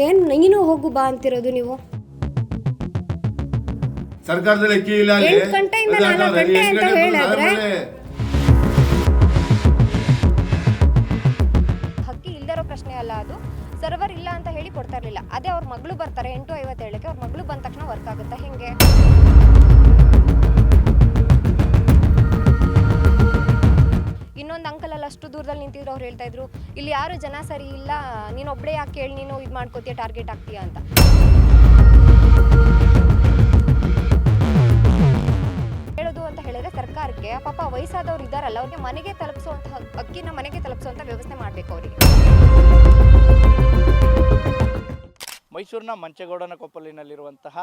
ಏನ್ ನೀನು ಹೋಗು ಬಾ ಅಂತಿರೋದು ನೀವು? ಸರ್ಕಾರದಲ್ಲಿ ಅಕ್ಕಿ ಇಲ್ಲ, 8 ಗಂಟೆಯಿಂದ 4 ಗಂಟೆ ಅಂತ ಹೇಳಿದ್ರೆ ಅಕ್ಕಿ ಇಲ್ದಿರೋ ಪ್ರಶ್ನೆ ಅಲ್ಲ, ಅದು ಸರ್ವರ್ ಇಲ್ಲ ಅಂತ ಹೇಳಿ ಕೊಡ್ತಾ ಇರಲಿಲ್ಲ. ಅದೇ ಅವ್ರ ಮಗಳು ಬರ್ತಾರೆ 8:57ಕ್ಕೆ, ಅವ್ರ ಮಗಳು ಬಂದ ತಕ್ಷಣ ವರ್ಕ್ ಆಗುತ್ತಾ ಹೆಂಗೆ? ಇನ್ನೊಂದು ಅಂಕಲ್ ಅಲ್ಲಿ ಅಷ್ಟು ದೂರದಲ್ಲಿ ನಿಂತಿದ್ರು, ಅವ್ರು ಹೇಳ್ತಾ ಇದ್ರು ಇಲ್ಲಿ ಯಾರು ಜನ ಸರಿ ಇಲ್ಲ, ನೀನು ಒಬ್ಬಳೇ ಯಾಕೆ ಕೇಳಿ ನೀನು ಇದು ಮಾಡ್ಕೋತೀಯ, ಟಾರ್ಗೆಟ್ ಆಗ್ತೀಯಾ ಅಂತ. ಹೇಳೋದು ಅಂತ ಹೇಳಿದ್ರೆ ಸರ್ಕಾರಕ್ಕೆ ಪಾಪ ವಯಸ್ಸಾದವ್ರು ಇದ್ದಾರಲ್ಲ, ಅವ್ರಿಗೆ ಮನೆಗೆ ತಲುಪಿಸುವಂತಹ ಅಕ್ಕಿನ ಮನೆಗೆ ತಲುಪಿಸುವಂಥ ವ್ಯವಸ್ಥೆ ಮಾಡಬೇಕು ಅವರಿಗೆ. ಮೈಸೂರಿನ ಮಂಚೇಗೌಡನ ಕೊಪ್ಪಲಿನಲ್ಲಿರುವಂತಹ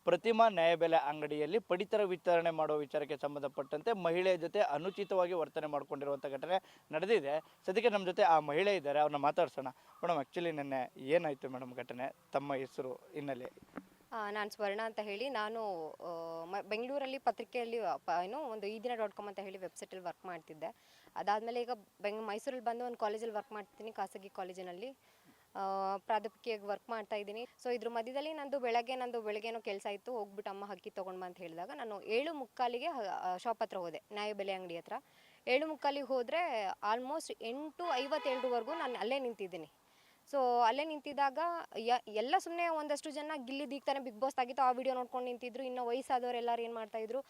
ಪ್ರತಿಮಾ ನ್ಯಾಯಬೆಲೆ ಅಂಗಡಿಯಲ್ಲಿ ಪಡಿತರ ವಿತರಣೆ ಮಾಡುವ ವಿಚಾರಕ್ಕೆ ಸಂಬಂಧಪಟ್ಟಂತೆ ಮಹಿಳೆಯ ಜೊತೆ ಅನುಚಿತವಾಗಿ ವರ್ತನೆ ಮಾಡಿಕೊಂಡಿರುವಂಥ ಘಟನೆ ನಡೆದಿದೆ. ಸದ್ಯಕ್ಕೆ ನಮ್ಮ ಜೊತೆ ಆ ಮಹಿಳೆ ಇದ್ದಾರೆ, ಅವ್ರನ್ನ ಮಾತಾಡ್ಸೋಣ. ಮೇಡಮ್, ಆ್ಯಕ್ಚುಲಿ ನೆನ್ನೆ ಏನಾಯಿತು ಮೇಡಮ್ ಘಟನೆ? ತಮ್ಮ ಹೆಸರು ಹಿನ್ನೆಲೆ? ನಾನು ಸ್ವರ್ಣ ಅಂತ ಹೇಳಿ, ನಾನು ಬೆಂಗಳೂರಲ್ಲಿ ಪತ್ರಿಕೆಯಲ್ಲಿ ಒಂದು ಈದಿನ.com ಅಂತ ಹೇಳಿ ವೆಬ್ಸೈಟಲ್ಲಿ ವರ್ಕ್ ಮಾಡ್ತಿದ್ದೆ. ಅದಾದಮೇಲೆ ಈಗ ಮೈಸೂರಲ್ಲಿ ಬಂದು ಒಂದು ಕಾಲೇಜಲ್ಲಿ ವರ್ಕ್ ಮಾಡ್ತೀನಿ, ಖಾಸಗಿ ಕಾಲೇಜಿನಲ್ಲಿ ಪ್ರಾಧ್ಯಾಪಕಿಯಾಗಿ ವರ್ಕ್ ಮಾಡ್ತಾ ಇದ್ದೀನಿ. ಸೊ ಇದ್ರ ಮಧ್ಯದಲ್ಲಿ ಬೆಳಗ್ಗೆನೋ ಕೆಲಸ ಇತ್ತು, ಹೋಗ್ಬಿಟ್ಟು ಅಮ್ಮ ಅಕ್ಕಿ ತೊಗೊಂಡು ಅಂತ ಹೇಳಿದಾಗ ನಾನು 7:45ಗೆ ಶಾಪ್ ಹತ್ರ ಹೋದೆ, ನ್ಯಾಯಬೆಲೆ ಅಂಗಡಿ ಹತ್ರ. 7:45ಗೆ ಹೋದರೆ ಆಲ್ಮೋಸ್ಟ್ 8:57ವರೆಗೂ ನಾನು ಅಲ್ಲೇ ನಿಂತಿದ್ದೀನಿ. ಸೊ ಅಲ್ಲೇ ನಿಂತಿದ್ದಾಗ ಎಲ್ಲ ಸುಮ್ಮನೆ ಒಂದಷ್ಟು ಜನ ಗಿಲ್ಲಿ ದೀಗ್ತಾನೆ ಬಿಗ್ ಬಾಸ್ ಆಗಿತ್ತು ಆ ವಿಡಿಯೋ ನೋಡ್ಕೊಂಡು ನಿಂತಿದ್ರು. ಇನ್ನು ವಯಸ್ಸಾದವ್ರು ಎಲ್ಲರೂ ಏನು ಮಾಡ್ತಾಯಿದ್ರು,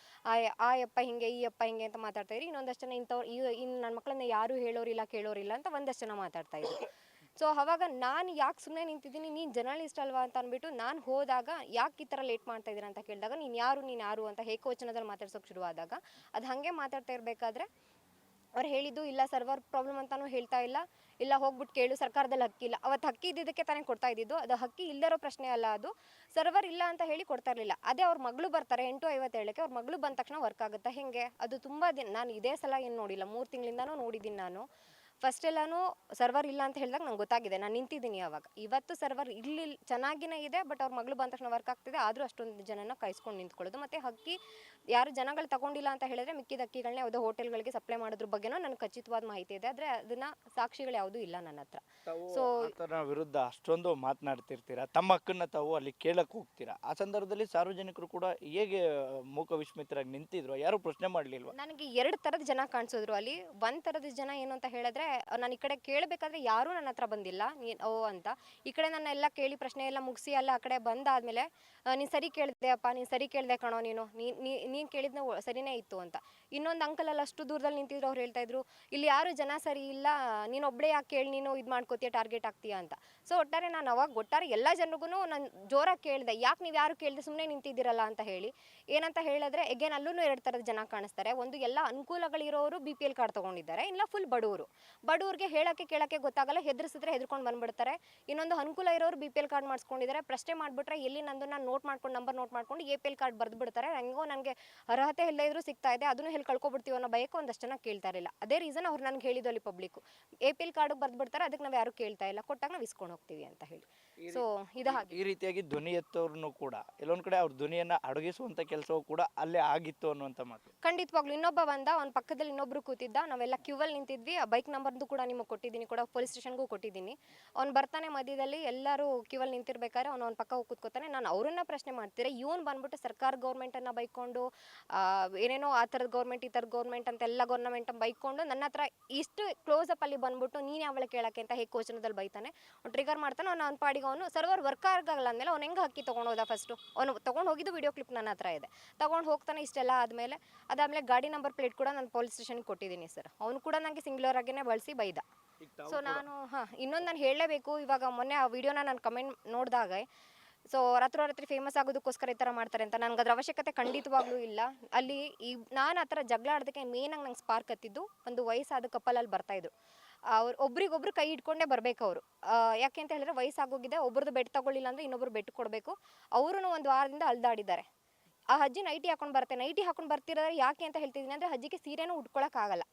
ಆ ಯಪ್ಪ ಹಿಂಗೆ ಈ ಯಪ್ಪ ಹಿಂಗೆ ಅಂತ ಮಾತಾಡ್ತಾಯಿದ್ರು. ಇನ್ನೊಂದಷ್ಟು ಜನ ಇಂಥವ್ರು ಇನ್ನು ನನ್ನ ಮಕ್ಕಳನ್ನ ಯಾರೂ ಹೇಳೋರಿಲ್ಲ ಕೇಳೋರಿಲ್ಲ ಅಂತ ಒಂದಷ್ಟು ಜನ ಮಾತಾಡ್ತಾಯಿದ್ರು. ಸೊ ಅವಾಗ ನಾನು ಯಾಕೆ ಸುಮ್ಮನೆ ನಿಂತಿದ್ದೀನಿ, ನೀನು ಜರ್ನಲಿಸ್ಟ್ ಅಲ್ವಾ ಅಂತ ಅಂದ್ಬಿಟ್ಟು ನಾನು ಹೋದಾಗ ಯಾಕೆ ಈ ಥರ ಲೇಟ್ ಮಾಡ್ತಾ ಇದ್ದೀರಾ ಅಂತ ಕೇಳಿದಾಗ ನೀನು ಯಾರು ಅಂತ ಏಕವಚನದಲ್ಲಿ ಮಾತಾಡ್ಸೋಕೆ ಶುರುವಾದಾಗ ಅದು ಹಾಗೆ ಮಾತಾಡ್ತಾ ಇರಬೇಕಾದ್ರೆ ಅವ್ರು ಹೇಳಿದ್ದು, ಇಲ್ಲ ಸರ್ವರ್ ಪ್ರಾಬ್ಲಮ್ ಅಂತಲೂ ಹೇಳ್ತಾ ಇಲ್ಲ ಹೋಗ್ಬಿಟ್ಟು ಕೇಳು, ಸರ್ಕಾರದಲ್ಲಿ ಹಕ್ಕಿ ಇಲ್ಲ. ಅವತ್ತು ಹಕ್ಕಿ ಇದ್ದಿದ್ದಕ್ಕೆ ತಾನೇ ಕೊಡ್ತಾ ಇದ್ದಿದ್ದು, ಅದು ಹಕ್ಕಿ ಇಲ್ದಿರೋ ಪ್ರಶ್ನೆ ಅಲ್ಲ, ಅದು ಸರ್ವರ್ ಇಲ್ಲ ಅಂತ ಹೇಳಿ ಕೊಡ್ತಾ ಇರಲಿಲ್ಲ. ಅದೇ ಅವ್ರ ಮಗಳು ಬರ್ತಾರೆ 8:57ಕ್ಕೆ, ಅವ್ರ ಮಗಳು ಬಂದ ತಕ್ಷಣ ವರ್ಕ್ ಆಗುತ್ತಾ ಹೆಂಗೆ? ಅದು ತುಂಬ ದಿನ ನಾನು ಇದೇ ಸಲ ಏನು ನೋಡಿಲ್ಲ, 3 ತಿಂಗಳಿಂದನೂ ನೋಡಿದ್ದೀನಿ ನಾನು. ಫಸ್ಟ್ ಎಲ್ಲನೂ ಸರ್ವರ್ ಇಲ್ಲ ಅಂತ ಹೇಳಿದಾಗ ನಂಗೆ ಗೊತ್ತಾಗಿದೆ, ನಾನು ನಿಂತಿದ್ದೀನಿ ಆವಾಗ. ಇವತ್ತು ಸರ್ವರ್ ಇಲ್ಲಿ ಚೆನ್ನಾಗಿನೇ ಇದೆ, ಬಟ್ ಅವ್ರ ಮಗಳು ಬಂದ ತಕ್ಷಣ ವರ್ಕ್ ಆಗ್ತಿದೆ, ಆದರೂ ಅಷ್ಟೊಂದು ಜನನ ಕಾಯಿಸ್ಕೊಂಡು ನಿಂತ್ಕೊಳ್ಳೋದು. ಮತ್ತು ಅಕ್ಕಿ ಯಾರು ಜನಗಳು ತಗೊಂಡಿಲ್ಲ ಅಂತ ಹೇಳಿದ್ರೆ ಮಿಕ್ಕಿದ ಅಕ್ಕಿಗಳನ್ನ ಯಾವುದೋ ಹೋಟೆಲ್ಗಳಿಗೆ ಸಪ್ಲೈ ಮಾಡೋದ್ರ ಬಗ್ಗೆನೂ ನನಗೆ ಖಚಿತವಾದ ಮಾಹಿತಿ ಇದೆ, ಆದರೆ ಅದನ್ನ ಸಾಕ್ಷಿಗಳು ಯಾವುದೂ ಇಲ್ಲ ನನ್ನ ಹತ್ರ. ಸೊ ವಿರುದ್ಧ ಅಷ್ಟೊಂದು ಮಾತನಾಡ್ತಿರ್ತೀರಾ, ತಮ್ಮ ಹಕ್ಕನ್ನ ತಾವು ಅಲ್ಲಿ ಕೇಳಕ್ಕೆ ಹೋಗ್ತೀರಾ. ಆ ಸಂದರ್ಭದಲ್ಲಿ ಸಾರ್ವಜನಿಕರು ಕೂಡ ಹೇಗೆ ಮೂಕ ವಿಸ್ಮಿತರಾಗಿ ನಿಂತಿದ್ರು, ಯಾರು ಪ್ರಶ್ನೆ ಮಾಡಲಿಲ್ವಾ? ನನಗೆ 2 ಥರದ ಜನ ಕಾಣಿಸಿದ್ರು ಅಲ್ಲಿ. ಒಂದು ಥರದ ಜನ ಏನು ಅಂತ ಹೇಳಿದ್ರೆ, ನಾನು ಈ ಕಡೆ ಕೇಳಬೇಕಾದ್ರೆ ಯಾರೂ ನನ್ನ ಹತ್ರ ಬಂದಿಲ್ಲ ಅಂತ. ಈ ಕಡೆ ನನ್ನ ಎಲ್ಲ ಕೇಳಿ ಪ್ರಶ್ನೆ ಎಲ್ಲ ಮುಗಿಸಿ ಎಲ್ಲ ಆ ಕಡೆ ಬಂದಾದಮೇಲೆ ನೀನು ಸರಿ ಕೇಳಿದೆ ಅಪ್ಪ, ನೀನು ಸರಿ ಕೇಳಿದೆ ಕಣೋ, ನೀನು ಕೇಳಿದ್ನ ಸರಿನೇ ಇತ್ತು ಅಂತ. ಇನ್ನೊಂದು ಅಂಕಲ್ ಅಲ್ಲಿ ಅಷ್ಟು ದೂರದಲ್ಲಿ ನಿಂತಿದ್ರು, ಅವ್ರು ಹೇಳ್ತಾ ಇದ್ರು ಇಲ್ಲಿ ಯಾರು ಜನ ಸರಿ ಇಲ್ಲ, ನೀನು ಒಬ್ಬಳೇ ಯಾಕೆ ಕೇಳಿ ನೀನು ಇದು ಮಾಡ್ಕೋತೀಯ, ಟಾರ್ಗೆಟ್ ಆಗ್ತೀಯಾ ಅಂತ. ಸೊ ಒಟ್ಟಾರೆ ನಾನು ಒಟ್ಟಾರೆ ಎಲ್ಲ ಜನರಿಗೂ ನಾನು ಜೋರಾಗಿ ಕೇಳಿದೆ, ಯಾಕೆ ನೀವು ಯಾರು ಕೇಳಿದೆ ಸುಮ್ಮನೆ ನಿಂತಿದ್ದೀರಲ್ಲ ಅಂತ ಹೇಳಿ. ಏನಂತ ಹೇಳಿದ್ರೆ ಎಗೇನ್ ಅಲ್ಲೂ 2 ಥರದ ಜನ ಕಾಣಿಸ್ತಾರೆ. ಒಂದು ಎಲ್ಲ ಅನುಕೂಲಗಳಿರೋರು BPL ಕಾರ್ಡ್ ತೊಗೊಂಡಿದ್ದಾರೆ, ಇಲ್ಲ ಫುಲ್ ಬಡವ್ರಿಗೆ ಹೇಳೋಕ್ಕೆ ಕೇಳೋಕ್ಕೆ ಗೊತ್ತಾಗಲ್ಲ, ಹೆದರ್ಸಿದ್ರೆ ಹೆದರ್ಕೊಂಡು ಬಂದ್ಬಿಡ್ತಾರೆ. ಇನ್ನೊಂದು ಅನುಕೂಲ ಇರೋರು BPL ಕಾರ್ಡ್ ಮಾಡಿಸ್ಕೊಂಡಿದ್ದಾರೆ, ಪ್ರಶ್ನೆ ಮಾಡಿಬಿಟ್ರೆ ಎಲ್ಲಿ ನಂದು ನಾನು ನಂಬರ್ ನೋಟ್ ಮಾಡ್ಕೊಂಡು APL ಕಾರ್ಡ್ ಬರೆದು ಬಿಡ್ತಾರೆ. ಹೆಂಗೋ ನನಗೆ ಅರ್ಹತೆ ಎಲ್ಲ ಇದ್ರೂ ಸಿಗ್ತಾ ಇದೆ, ಅದನ್ನು ಹೇಳಿ ಕಳ್ಕೊಬಿಡ್ತೀವಿ ಅನ್ನೋ ಭಯಕ್ಕೆ ಒಂದಷ್ಟು ಜನ ಕೇಳ್ತಾ ಇರಲಿಲ್ಲ. ಅದೇ ರೀಸನ್ ಅವ್ರು ನನಗೆ ಹೇಳಿದ್ದು ಅಲ್ಲಿ ಪಬ್ಲಿಕ್ಕು, APL ಕಾರ್ಡಿಗೆ ಬರೆದು ಬಿಡ್ತಾರೆ, ಅದಕ್ಕೆ ನಾವು ಯಾರು ಕೇಳ್ತಾ ಇಲ್ಲ, ಕೊಟ್ಟಾಗ ನಾವು ಇಸ್ಕೊಂಡು ಹೋಗ್ತೀವಿ ಅಂತ ಹೇಳಿ. ಸೊ ಈ ರೀತಿಯಾಗಿ ಧ್ವನಿ ಎತ್ತೋರ್ನು ಕೂಡ ಎಲ್ಲೊಂದು ಕಡೆ ಅವ್ರ ಧ್ವನಿಯನ್ನು ಅಡಗಿಸುವಂಥ ಕೆಲಸವೂ ಕೂಡ ಅಲ್ಲೇ ಆಗಿತ್ತು ಅನ್ನುವಂಥ ಮಾತು. ಖಂಡಿತವಾಗ್ಲು ಇನ್ನೊಬ್ಬ ಬಂದ, ಅವ್ನ ಪಕ್ಕದಲ್ಲಿ ಇನ್ನೊಬ್ರು ಕೂತಿದ್ದ, ನಾವೆಲ್ಲ ಕ್ಯೂವಲ್ಲಿ ನಿಂತಿದ್ವಿ. ಆ ಬೈಕ್ ನಂಬರ್ದು ಕೂಡ ನಿಮಗೆ ಕೊಟ್ಟಿದ್ದೀನಿ, ಕೂಡ ಪೊಲೀಸ್ ಸ್ಟೇಷನ್ಗೂ ಕೊಟ್ಟಿದ್ದೀನಿ. ಅವ್ನು ಬರ್ತಾನೆ ಮಧ್ಯದಲ್ಲಿ, ಎಲ್ಲರೂ ಕ್ಯೂವಲ್ಲಿ ನಿಂತಿರ್ಬೇಕಾದ್ರೆ ಅವ್ನ ಪಕ್ಕ ಹೋಗಿ ಕೂತ್ಕೋತಾನೆ. ನಾನು ಅವ್ರನ್ನ ಪ್ರಶ್ನೆ ಮಾಡ್ತೀರಾ, ಇವನು ಬಂದ್ಬಿಟ್ಟು ಸರ್ಕಾರ ಗೌರ್ಮೆಂಟನ್ನು ಬೈಕೊಂಡು ಏನೇನೋ ಆ ಥರದ ಗೌರ್ಮೆಂಟ್ ಈ ಥರದ ಗೌರ್ಮೆಂಟ್ ಅಂತ ಎಲ್ಲ ಗೌರ್ಮೆಂಟನ್ನು ಬೈಕೊಂಡು ನನ್ನ ಹತ್ರ ಇಷ್ಟು ಕ್ಲೋಸಪ್ ಅಲ್ಲಿ ಬಂದ್ಬಿಟ್ಟು ನೀನು ಯಾವಳ ಕೇಳೋಕ್ಕೆ ಅಂತ ಕೋಚನದಲ್ಲಿ ಬೈತಾನೆ. ಅವ್ನು ಟ್ರಿಗರ್ ಮಾಡ್ತಾನೆ. ಅವ್ನು ಪಾಡಿಗೆ ಅವನು ಸರ್ವರ್ ವರ್ಕ್ ಆಗಲ್ಲ ಅಂದಮೇಲೆ ಅವ್ನು ಹೆಂಗೆ ಅಕ್ಕಿ ತೊಗೊಂಡೋದ, ಫಸ್ಟು ಅವನು ತೊಗೊಂಡು ಹೋಗಿದ್ದು ವಿಡಿಯೋ ಕ್ಲಿಪ್ ನನ್ನ ಹತ್ರ ಇದೆ, ತೊಗೊಂಡು ಹೋಗ್ತಾನೆ. ಇಷ್ಟೆಲ್ಲ ಅದಾದಮೇಲೆ ಗಾಡಿ ನಂಬರ್ ಪ್ಲೇಟ್ ಕೂಡ ನಾನು ಪೊಲೀಸ್ ಸ್ಟೇಷನ್ಗೆ ಕೊಟ್ಟಿದ್ದೀನಿ ಸರ್. ಅವನು ಕೂಡ ನನಗೆ ಸಿಂಗ್ಯುಲರ್ ಆಗಿನೇ ಬಳಸಿ ಬೈದ. ಸೊ ನಾನು ಇನ್ನೊಂದು ನಾನು ಹೇಳಲೇಬೇಕು, ಇವಾಗ ಮೊನ್ನೆ ಆ ವಿಡಿಯೋನ ನಾನು ಕಮೆಂಟ್ ನೋಡಿದಾಗ ಸೊ ರಾತ್ರಿ ಫೇಮಸ್ ಆಗೋದಕ್ಕೋಸ್ಕರ ಈ ಥರ ಮಾಡ್ತಾರೆ ಅಂತ, ನನಗೆ ಅದ್ರ ಅವಶ್ಯಕತೆ ಖಂಡಿತವಾಗ್ಲೂ ಇಲ್ಲ. ಅಲ್ಲಿ ನಾನು ಆ ಥರ ಜಗಳ ಆಡೋದಕ್ಕೆ ಮೇನಾಗಿ ನಂಗೆ ಸ್ಪಾರ್ಕ್ ಹತ್ತಿದ್ದು, ಒಂದು ವಯಸ್ಸಾದ ಕಪ್ಪಲಲ್ಲಿ ಬರ್ತಾಯಿದ್ರು. ಅವ್ರು ಒಬ್ರಿಗೊಬ್ರು ಕೈ ಇಟ್ಕೊಂಡೇ ಬರಬೇಕು ಅವರು. ಯಾಕೆ ಅಂತ ಹೇಳಿದ್ರೆ ವಯಸ್ಸಾಗೋಗಿದೆ, ಒಬ್ರದ್ದು ಬೆಡ್ ತಗೊಳ್ಳಿಲ್ಲ ಅಂದರೆ ಇನ್ನೊಬ್ರು ಬೆಡ್ ಕೊಡಬೇಕು. ಅವರು ಒಂದು ವಾರದಿಂದ ಅಲ್ದಾಡಿದ್ದಾರೆ. ಆ ಅಜ್ಜಿ ನೈಟಿ ಹಾಕೊಂಡು ಬರ್ತಿರೋದ್ರೆ ಯಾಕೆ ಅಂತ ಹೇಳ್ತಿದ್ದೀನಿ ಅಂದರೆ, ಅಜ್ಜಿಗೆ ಸೀರೆನೂ ಉಟ್ಕೊಳ್ಳೋಕ್ಕಾಗಲ್ಲ,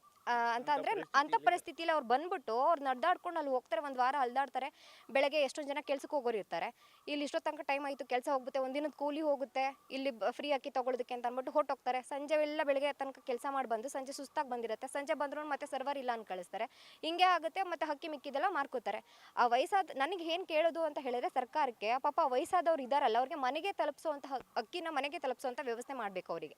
ಅಂತ ಅಂದರೆ ಅಂಥ ಪರಿಸ್ಥಿತಿಯಲ್ಲಿ ಅವ್ರು ಬಂದ್ಬಿಟ್ಟು ಅವ್ರು ನಡೆದಾಡ್ಕೊಂಡು ಅಲ್ಲಿ ಹೋಗ್ತಾರೆ, ಒಂದು ವಾರ ಅಲ್ದಾಡ್ತಾರೆ. ಬೆಳಗ್ಗೆ ಎಷ್ಟೊಂದು ಜನ ಕೆಲ್ಸಕ್ಕೆ ಹೋಗೋರು ಇರ್ತಾರೆ. ಇಲ್ಲಿ ಇಷ್ಟೋ ತನಕ ಟೈಮ್ ಆಯಿತು, ಕೆಲಸ ಹೋಗುತ್ತೆ, ಒಂದಿನದ ಕೂಲಿ ಹೋಗುತ್ತೆ, ಇಲ್ಲಿ ಫ್ರೀ ಅಕ್ಕಿ ತೊಗೊಳೋದಕ್ಕೆ ಅಂತ ಅಂದ್ಬಿಟ್ಟು ಹೊಟ್ಟೋಗ್ತಾರೆ. ಸಂಜೆ ಎಲ್ಲ ಬೆಳಗ್ಗೆ ತನಕ ಕೆಲಸ ಮಾಡಿ ಬಂದು ಸಂಜೆ ಸುಸ್ತಾಗಿ ಬಂದಿರುತ್ತೆ. ಸಂಜೆ ಬಂದ್ರು ಮತ್ತೆ ಸರ್ವರ್ ಇಲ್ಲ ಅಂತ ಕಳಿಸ್ತಾರೆ. ಹಿಂಗೆ ಆಗುತ್ತೆ. ಮತ್ತು ಅಕ್ಕಿ ಮಿಕ್ಕಿದೆಲ್ಲ ಮಾರ್ಕೋತಾರೆ. ಆ ವಯಸ್ಸಾದ ನನಗೆ ಏನು ಕೇಳೋದು ಅಂತ ಹೇಳಿದ್ರೆ ಸರ್ಕಾರಕ್ಕೆ, ಪಾಪ ವಯಸ್ಸಾದವ್ರು ಇದ್ದಾರಲ್ಲ ಅವ್ರಿಗೆ ಮನೆಗೆ ತಲುಪಿಸುವಂತಹ ಅಕ್ಕಿನ ಮನೆಗೆ ತಲುಪಿಸುವಂಥ ವ್ಯವಸ್ಥೆ ಮಾಡಬೇಕು ಅವರಿಗೆ.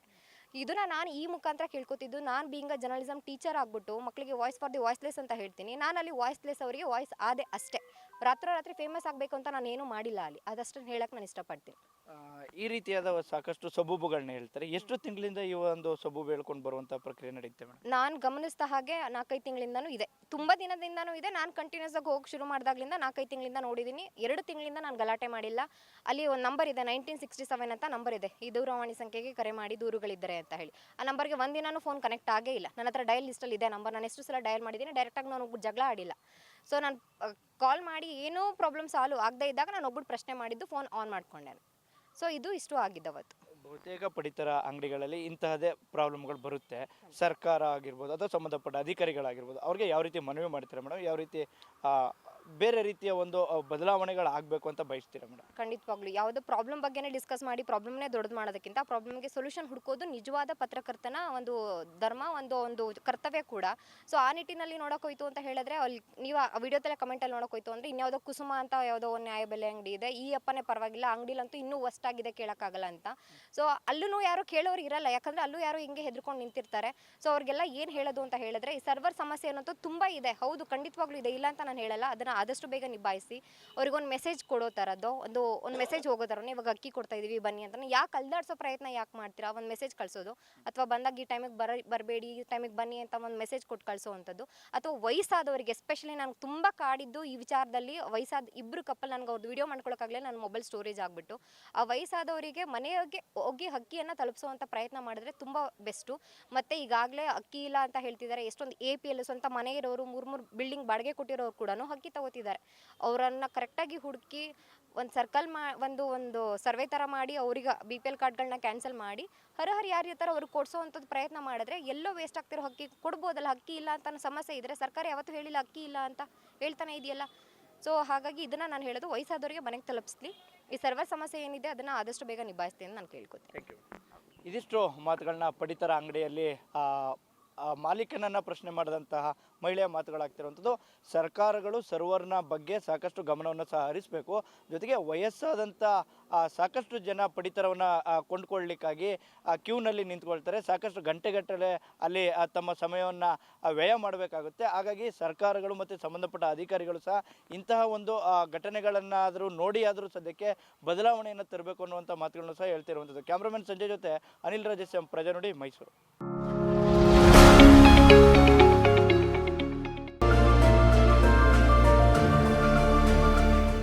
ಇದನ್ನ ನಾನು ಈ ಮುಖಾಂತರ ಕೇಳ್ಕೊತಿದ್ದು. ನಾನು ಬೀಂಗ್ ಜರ್ನಲಿಸಮ್ ಟೀಚರ್ ಆಗ್ಬಿಟ್ಟು ಮಕ್ಕಳಿಗೆ ವಾಯ್ಸ್ ಫಾರ್ ದಿ ವಾಯ್ಸ್ಲೆಸ್ ಅಂತ ಹೇಳ್ತೀನಿ. ನಾನು ಅಲ್ಲಿ ವಾಯ್ಸ್ಲೆಸ್ ಅವರಿಗೆ ವಾಯ್ಸ್ ಆದೆ ಅಷ್ಟೇ. ರಾತ್ರೋರಾತ್ರಿ ಫೇಮಸ್ ಆಗಬೇಕು ಅಂತ ನಾನು ಏನೂ ಮಾಡಿಲ್ಲ ಅಲ್ಲಿ. ಅದಷ್ಟನ್ನು ಹೇಳಕ್ಕೆ ನಾನು ಇಷ್ಟಪಡ್ತೀನಿ. ಈ ರೀತಿಯಾದ ಸಾಕಷ್ಟು ಸಬೂಬುಗಳನ್ನ ಹೇಳ್ತಾರೆ. ಎಷ್ಟು ತಿಂಗಳಿಂದ ಈ ಒಂದು ಸಬೂಬು ಹೇಳ್ಕೊಂಡು ಬರುವಂಥ ಪ್ರಕ್ರಿಯೆ ನಡೆಯುತ್ತೆ ಮೇಡಮ್? ನಾನು ಗಮನಿಸಿದ ಹಾಗೆ 4-5 ತಿಂಗಳಿಂದನೂ ಇದೆ, ತುಂಬ ದಿನದಿಂದನೂ ಇದೆ. ನಾನು ಕಂಟಿನ್ಯೂಸ್ ಆಗಿ ಹೋಗಿ ಶುರು ಮಾಡಿದಾಗಲಿಂದ 4-5 ತಿಂಗಳಿಂದ ನೋಡಿದ್ದೀನಿ. 2 ತಿಂಗಳಿಂದ ನಾನು ಗಲಾಟೆ ಮಾಡಿಲ್ಲ. ಅಲ್ಲಿ ಒಂದು ನಂಬರ್ ಇದೆ, 1967 ಅಂತ ನಂಬರ್ ಇದೆ. ಈ ದೂರವಾಣಿ ಸಂಖ್ಯೆಗೆ ಕರೆ ಮಾಡಿ ದೂರುಗಳಿದ್ದರೆ ಅಂತ ಹೇಳಿ. ಆ ನಂಬರ್ಗೆ ಒಂದಿನೂ ಫೋನ್ ಕನೆಕ್ಟ್ ಆಗೇ ಇಲ್ಲ. ನನ್ನ ಹತ್ರ ಡಯಲ್ ಲಿಸ್ಟಲ್ಲಿ ಇದೆ ನಂಬರ್. ನಾನು ಎಷ್ಟು ಸಲ ಡಯಲ್ ಮಾಡಿದ್ದೀನಿ. ಡೈರೆಕ್ಟಾಗಿ ನಾನು ಒಬ್ಬರು ಜಗಳ ಆಡಿಲ್ಲ. ಸೊ ನಾನು ಕಾಲ್ ಮಾಡಿ ಏನೂ ಪ್ರಾಬ್ಲಮ್ ಸಾಲ್ವ್ ಆಗದೇ ಇದ್ದಾಗ ನಾನು ಒಬ್ಬರು ಪ್ರಶ್ನೆ ಮಾಡಿದ್ದು, ಫೋನ್ ಆನ್ ಮಾಡ್ಕೊಂಡೆ. ಸೊ ಇದು ಇಷ್ಟು ಆಗಿದ್ದವತ್ತು. ಬಹುತೇಕ ಪಡಿತರ ಅಂಗಡಿಗಳಲ್ಲಿ ಇಂತಹದೇ ಪ್ರಾಬ್ಲಮ್ಗಳು ಬರುತ್ತೆ. ಸರ್ಕಾರ ಆಗಿರ್ಬೋದು ಅಥವಾ ಸಂಬಂಧಪಟ್ಟ ಅಧಿಕಾರಿಗಳಾಗಿರ್ಬೋದು, ಅವ್ರಿಗೆ ಯಾವ ರೀತಿ ಮನವಿ ಮಾಡ್ತೀರಾ ಮೇಡಮ್? ಯಾವ ರೀತಿ ಬೇರೆ ರೀತಿಯ ಒಂದು ಬದಲಾವಣೆಗಳಾಗಬೇಕು ಅಂತ ಬಯಸ್ತೀರಾ ಮೇಡಮ್? ಖಂಡಿತವಾಗ್ಲೂ ಯಾವುದೋ ಪ್ರಾಬ್ಲಮ್ ಬಗ್ಗೆನೇ ಡಿಸ್ಕಸ್ ಮಾಡಿ ಪ್ರಾಬ್ಲಮ್ನೇ ದೊಡ್ಡದು ಮಾಡೋದಕ್ಕಿಂತ ಪ್ರಾಬ್ಲಮ್ಗೆ ಸೊಲ್ಯೂಷನ್ ಹುಡ್ಕೋದು ನಿಜವಾದ ಪತ್ರಕರ್ತನ ಒಂದು ಧರ್ಮ, ಒಂದು ಕರ್ತವ್ಯ ಕೂಡ. ಸೊ ಆ ನಿಟ್ಟಿನಲ್ಲಿ ನೋಡೋಕೋಯ್ತು ಅಂತ ಹೇಳಿದ್ರೆ, ಅಲ್ಲಿ ನೀವು ಆ ವಿಡಿಯೋದಲ್ಲೇ ಕಮೆಂಟಲ್ಲಿ ನೋಡೋಕೋಯ್ತು ಅಂದರೆ, ಇನ್ಯಾವುದೋ ಕುಸುಮ ಅಂತ ಯಾವುದೋ ಒಂದು ನ್ಯಾಯಬೆಲೆ ಅಂಗಡಿ ಇದೆ, ಈ ಅಪ್ಪನೇ ಪರವಾಗಿಲ್ಲ, ಅಂಗಡಿಲಂತೂ ಇನ್ನೂ ವರ್ಸ್ಟ್ ಕೇಳೋಕ್ಕಾಗಲ್ಲ ಅಂತ. ಸೊ ಅಲ್ಲೂ ಯಾರು ಕೇಳೋರು ಇರಲ್ಲ, ಯಾಕಂದರೆ ಅಲ್ಲೂ ಯಾರು ಹಿಂಗೆ ಹೆದರ್ಕೊಂಡು ನಿಂತಿರ್ತಾರೆ. ಸೊ ಅವ್ರಿಗೆಲ್ಲ ಏನು ಹೇಳೋದು ಅಂತ ಹೇಳಿದ್ರೆ, ಈ ಸರ್ವರ್ ಸಮಸ್ಯೆ ಅನ್ನೋದು ತುಂಬ ಇದೆ. ಹೌದು, ಖಂಡಿತವಾಗ್ಲೂ ಇದೆ, ಇಲ್ಲ ಅಂತ ನಾನು ಹೇಳಲ್ಲ. ಅದನ್ನು ಆದಷ್ಟು ಬೇಗ ನಿಭಾಯಿಸಿ ಅವ್ರಿಗೊಂದು ಮೆಸೇಜ್ ಕೊಡೋ ಥರದ್ದು, ಒಂದು ಮೆಸೇಜ್ ಹೋಗೋ ಥರ, ಇವಾಗ ಅಕ್ಕಿ ಕೊಡ್ತಾ ಇದೀವಿ ಬನ್ನಿ ಅಂತ ಯಾಕೆ ಅಲ್ದಾಡ್ಸೋ ಪ್ರಯತ್ನ ಯಾಕೆ ಮಾಡ್ತೀರಾ? ಒಂದು ಮೆಸೇಜ್ ಕಳಿಸೋದು, ಅಥವಾ ಬಂದಾಗ ಈ ಟೈಮಿಗೆ ಬರಬೇಡಿ, ಈ ಟೈಮಿಗೆ ಬನ್ನಿ ಅಂತ ಒಂದು ಮೆಸೇಜ್ ಕೊಟ್ಟು ಕಳಿಸೋವಂಥದ್ದು. ಅಥವಾ ವಯಸ್ಸಾದವರಿಗೆ ಎಸ್ಪೆಷಲಿ ನನಗೆ ತುಂಬ ಕಾಡಿದ್ದು ಈ ವಿಚಾರದಲ್ಲಿ, ವಯಸ್ಸಾದ ಇಬ್ಬರು ಕಪ್ಪಲ್ ನನಗೆ ಅವ್ರದ್ದು ವಿಡಿಯೋ ಮಾಡ್ಕೊಳಕ್ಕಾಗಲೇ ನನ್ನ ಮೊಬೈಲ್ ಸ್ಟೋರೇಜ್ ಆಗಿಬಿಟ್ಟು, ಆ ವಯಸ್ಸಾದವರಿಗೆ ಮನೆಗೆ ಹೋಗಿ ಅಕ್ಕಿಯನ್ನು ತಲುಪಿಸುವಂಥ ಪ್ರಯತ್ನ ಮಾಡಿದ್ರೆ ತುಂಬ ಬೆಸ್ಟು. ಮತ್ತು ಈಗಾಗಲೇ ಅಕ್ಕಿ ಇಲ್ಲ ಅಂತ ಹೇಳ್ತಿದ್ದಾರೆ. ಎಷ್ಟೊಂದು APL ಸ್ವಂತ ಮನೆ ಇರೋರು, 3 ಬಿಲ್ಡಿಂಗ್ ಬಾಡಿಗೆ ಕೊಟ್ಟಿರೋರು ಕೂಡ ಅಕ್ಕಿ ತಗೋತಿದ್ದಾರೆ. ಅವರನ್ನು ಕರೆಕ್ಟಾಗಿ ಹುಡುಕಿ ಒಂದು ಸರ್ಕಲ್ ಒಂದು ಸರ್ವೆ ಥರ ಮಾಡಿ ಅವ್ರಿಗೆ BPL ಕಾರ್ಡ್ಗಳನ್ನ ಕ್ಯಾನ್ಸಲ್ ಮಾಡಿ ಹರಹರಿ ಯಾರು ಇರ್ತಾರೋ ಅವ್ರಿಗೆ ಕೊಡಿಸೋವಂಥದ್ದು ಪ್ರಯತ್ನ ಮಾಡಿದ್ರೆ ಎಲ್ಲೋ ವೇಸ್ಟ್ ಆಗ್ತಿರೋ ಅಕ್ಕಿ ಕೊಡ್ಬೋದಲ್ಲ. ಅಕ್ಕಿ ಇಲ್ಲ ಅಂತ ಸಮಸ್ಯೆ ಇದ್ದರೆ ಸರ್ಕಾರ ಯಾವತ್ತೂ ಹೇಳಿಲ್ಲ ಅಕ್ಕಿ ಇಲ್ಲ ಅಂತ, ಹೇಳ್ತಾನೆ ಇದೆಯಲ್ಲ. ಸೊ ಹಾಗಾಗಿ ಇದನ್ನು ನಾನು ಹೇಳೋದು, ವಯಸ್ಸಾದವರಿಗೆ ಮನೆಗೆ ತಲುಪಿಸ್ಲಿ. ಈ ಸರ್ವರ್ ಸಮಸ್ಯೆ ಏನಿದೆ ಅದನ್ನು ಆದಷ್ಟು ಬೇಗ ನಿಭಾಯಿಸ್ತೀನಿ ಅಂತ ನಾನು ಕೇಳ್ಕೊತೀನಿ. ಇದಿಷ್ಟು ಮಾತುಗಳನ್ನ ಪಡಿತರ ಅಂಗಡಿಯಲ್ಲಿ ಮಾಲೀಕನನ್ನು ಪ್ರಶ್ನೆ ಮಾಡಿದಂತಹ ಮಹಿಳೆಯ ಮಾತುಗಳಾಗ್ತಿರುವಂಥದ್ದು. ಸರ್ಕಾರಗಳು ಸರ್ವರ್ನ ಬಗ್ಗೆ ಸಾಕಷ್ಟು ಗಮನವನ್ನು ಸಹ ಹರಿಸಬೇಕು. ಜೊತೆಗೆ ವಯಸ್ಸಾದಂಥ ಸಾಕಷ್ಟು ಜನ ಪಡಿತರವನ್ನು ಕೊಂಡ್ಕೊಳ್ಳಿಕ್ಕಾಗಿ ಕ್ಯೂನಲ್ಲಿ ನಿಂತ್ಕೊಳ್ತಾರೆ. ಸಾಕಷ್ಟು ಗಂಟೆಗಟ್ಟಲೆ ಅಲ್ಲಿ ತಮ್ಮ ಸಮಯವನ್ನು ವ್ಯಯ ಮಾಡಬೇಕಾಗುತ್ತೆ. ಹಾಗಾಗಿ ಸರ್ಕಾರಗಳು ಮತ್ತು ಸಂಬಂಧಪಟ್ಟ ಅಧಿಕಾರಿಗಳು ಸಹ ಇಂತಹ ಒಂದು ಘಟನೆಗಳನ್ನಾದರೂ ನೋಡಿ ಆದರೂ ಸದ್ಯಕ್ಕೆ ಬದಲಾವಣೆಯನ್ನು ತರಬೇಕು ಅನ್ನುವಂಥ ಮಾತುಗಳನ್ನು ಸಹ ಹೇಳ್ತಿರುವಂಥದ್ದು. ಕ್ಯಾಮ್ರಾಮನ್ ಸಂಜಯ್ ಜೊತೆ ಅನಿಲ್ ರಾಜೇಶ್, ಪ್ರಜಾನುಡಿ, ಮೈಸೂರು.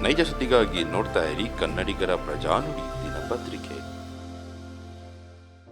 ನೈಜ ಸುದ್ದಿಗಾಗಿ ನೋಡ್ತಾ ಇರಿ ಕನ್ನಡಿಗರ ಪ್ರಜಾನುಡಿ ದಿನಪತ್ರಿಕೆ.